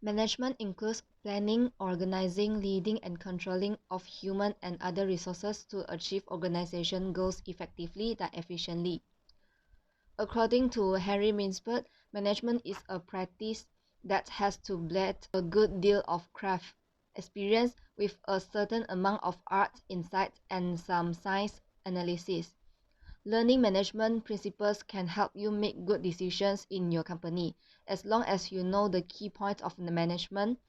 Management includes planning, organizing, leading, and controlling of human and other resources to achieve organization goals effectively and efficiently. According to Henry Mintzberg, management is a practice that has to blend a good deal of craft experience with a certain amount of art, insight, and some science analysis. Learning management principles can help you make good decisions in your company. As long as you know the key points of the management,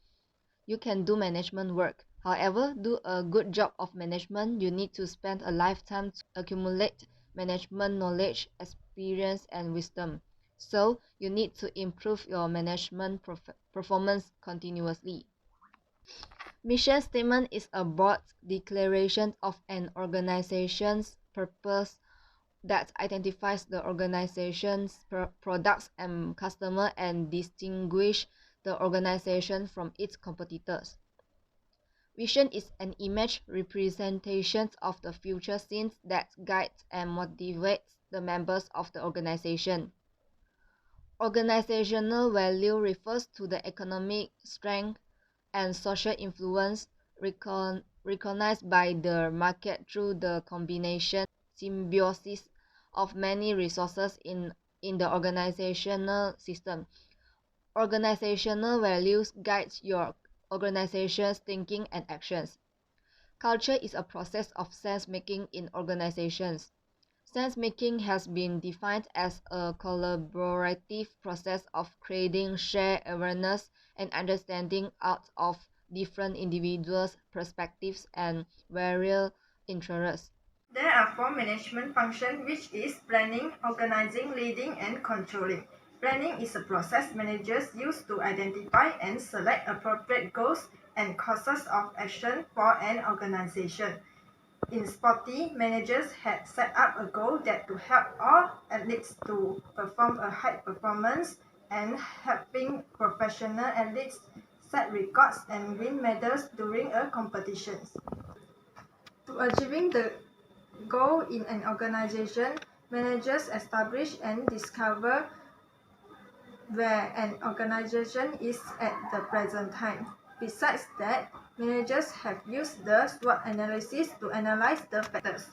you can do management work. However, do a good job of management, you need to spend a lifetime to accumulate management knowledge, experience, and wisdom. So, you need to improve your management performance continuously. Mission statement is a broad declaration of an organization's purpose that identifies the organization's products and customer and distinguish the organization from its competitors. Vision is an image representation of the future scenes that guides and motivates the members of the organization. Organizational value refers to the economic strength and social influence recognized by the market through the combination symbiosis of many resources in the organizational system. Organizational values guide your organization's thinking and actions. Culture is a process of sense-making in organizations. Sense-making has been defined as a collaborative process of creating shared awareness and understanding out of different individuals' perspectives and various interests. There are four management functions, which is planning, organizing, leading, and controlling. Planning is a process managers use to identify and select appropriate goals and courses of action for an organization. In Sporty, managers had set up a goal that to help all athletes to perform a high performance and helping professional athletes set records and win medals during a competitions. To achieving the goal in an organization, managers establish and discover where an organization is at the present time. Besides that, managers have used the SWOT analysis to analyze the factors.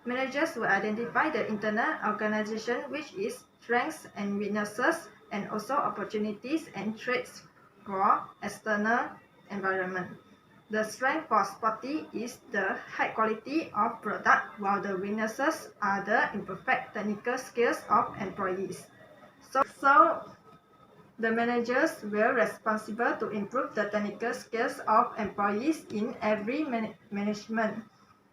Managers will identify the internal organization, which is strengths and weaknesses, and also opportunities and threats for external environment. The strength for Sporty is the high quality of product, while the weaknesses are the imperfect technical skills of employees. So the managers were responsible to improve the technical skills of employees in every management.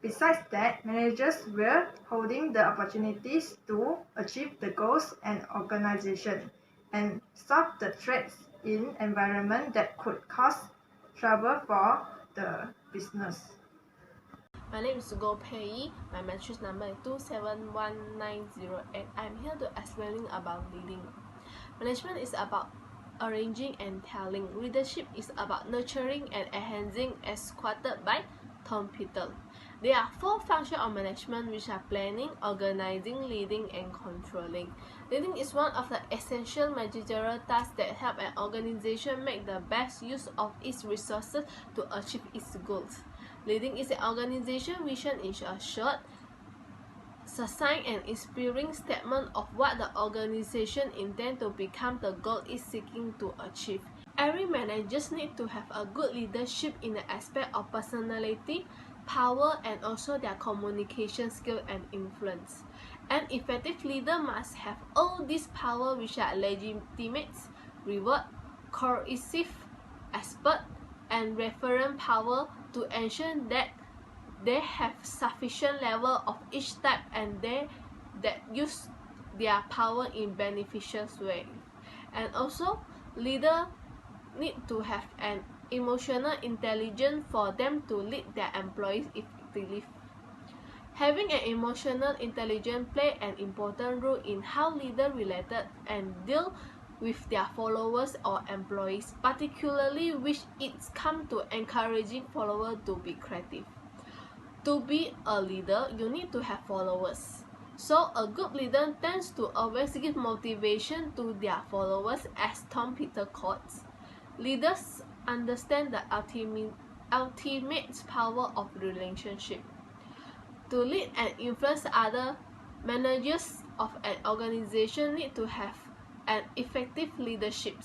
Besides that, managers were holding the opportunities to achieve the goals and organization and solve the threats in environment that could cause trouble for the business. My name is Go Pei. My matrix number is 271908. I'm here to explain about leading. Management is about arranging and telling. Leadership is about nurturing and enhancing, as quoted by Tom Peter. There are four functions of management, which are planning, organizing, leading, and controlling. Leading is one of the essential managerial tasks that help an organization make the best use of its resources to achieve its goals. Leading is an organization vision in a short, succinct, and inspiring statement of what the organization intends to become, the goal is seeking to achieve. Every manager needs to have a good leadership in the aspect of personality, power, and also their communication skill and influence. An effective leader must have all these power, which are legitimate, reward, coercive, expert, and referent power, to ensure that they have sufficient level of each type and that use their power in beneficial way. And also, leader need to have an emotional intelligence for them to lead their employees effectively. Having an emotional intelligence play an important role in how leaders related and deal with their followers or employees, particularly which it comes to encouraging followers to be creative. To be a leader, you need to have followers. So a good leader tends to always give motivation to their followers, as Tom Peter quotes. Leaders understand the ultimate power of relationship. To lead and influence others, managers of an organization need to have an effective leadership.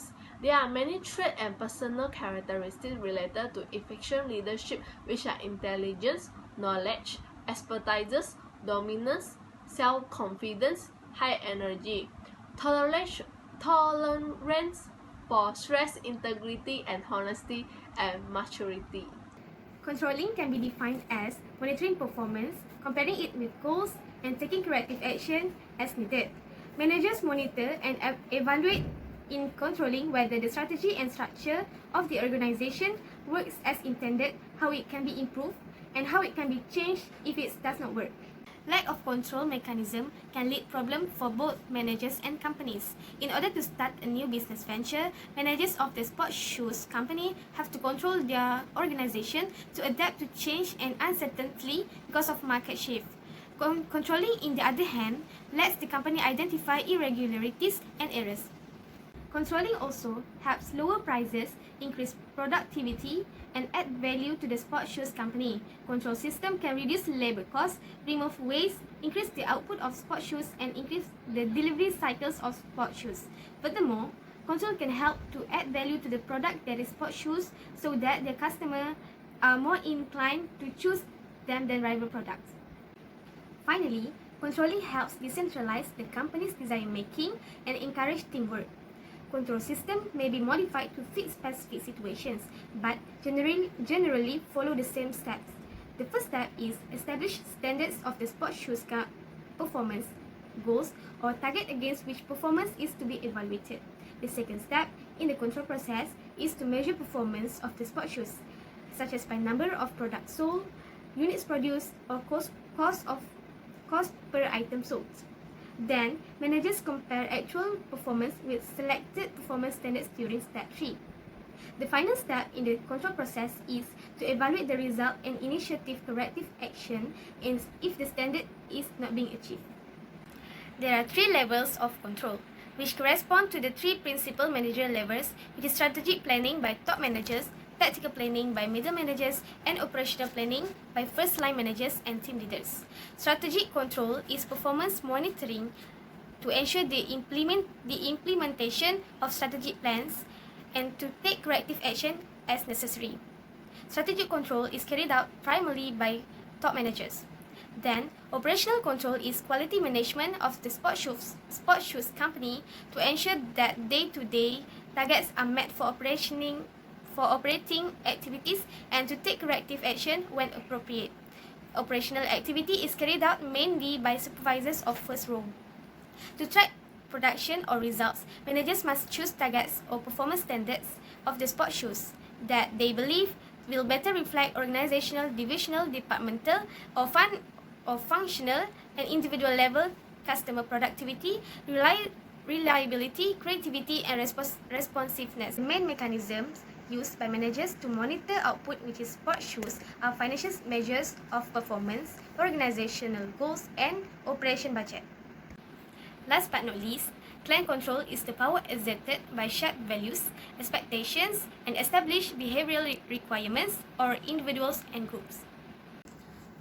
There are many traits and personal characteristics related to effective leadership, which are intelligence, knowledge, expertise, dominance, self-confidence, high energy, tolerance for stress, integrity and honesty, and maturity. Controlling can be defined as monitoring performance, comparing it with goals, and taking corrective action as needed. Managers monitor and evaluate in controlling whether the strategy and structure of the organization works as intended, how it can be improved, and how it can be changed if it does not work. Lack of control mechanism can lead problem for both managers and companies. In order to start a new business venture, managers of the sports shoes company have to control their organization to adapt to change and uncertainty because of market shift. Controlling, in the other hand, lets the company identify irregularities and errors. Controlling also helps lower prices, increase productivity, and add value to the sports shoes company. Control system can reduce labor costs, remove waste, increase the output of sports shoes, and increase the delivery cycles of sports shoes. Furthermore, control can help to add value to the product that is sports shoes so that the customer are more inclined to choose them than rival products. Finally, controlling helps decentralize the company's decision making and encourage teamwork. Control system may be modified to fit specific situations, but generally follow the same steps. The first step is establish standards of the sports shoes performance, goals, or target against which performance is to be evaluated. The second step in the control process is to measure performance of the sports shoes, such as by number of products sold, units produced, or cost per item sold. Then, managers compare actual performance with selected performance standards during step 3. The final step in the control process is to evaluate the result and initiative corrective action if the standard is not being achieved. There are 3 levels of control, which correspond to the 3 principal managerial levels, which is strategic planning by top managers, tactical planning by middle managers, and operational planning by first-line managers and team leaders. Strategic control is performance monitoring to ensure the implementation of strategic plans and to take corrective action as necessary. Strategic control is carried out primarily by top managers. Then, operational control is quality management of the sports shoes company to ensure that day-to-day targets are met for operating activities and to take corrective action when appropriate. Operational activity is carried out mainly by supervisors of first row. To track production or results, managers must choose targets or performance standards of the sports shoes that they believe will better reflect organizational, divisional, departmental, or functional and individual level customer productivity, reliability, creativity, and responsiveness. The main mechanisms used by managers to monitor output, which is sports shoes, are financial measures of performance, organizational goals, and operation budget. Last but not least, client control is the power exerted by shared values, expectations, and established behavioral requirements or individuals and groups.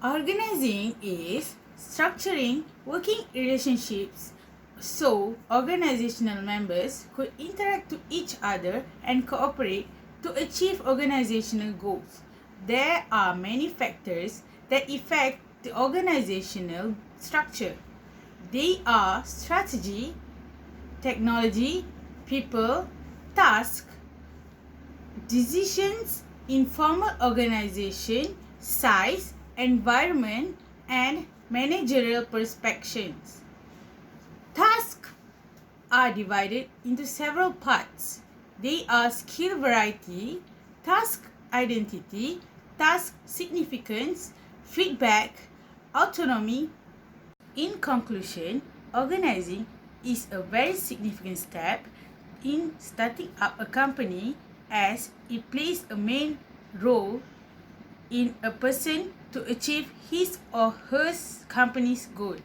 Organizing is structuring working relationships so organizational members could interact to each other and cooperate to achieve organizational goals. There are many factors that affect the organizational structure. They are strategy, technology, people, task, decisions, informal organization, size, environment, and managerial perspectives. Tasks are divided into several parts. They are skill variety, task identity, task significance, feedback, autonomy. In conclusion, organizing is a very significant step in starting up a company as it plays a main role in a person to achieve his or her company's goal.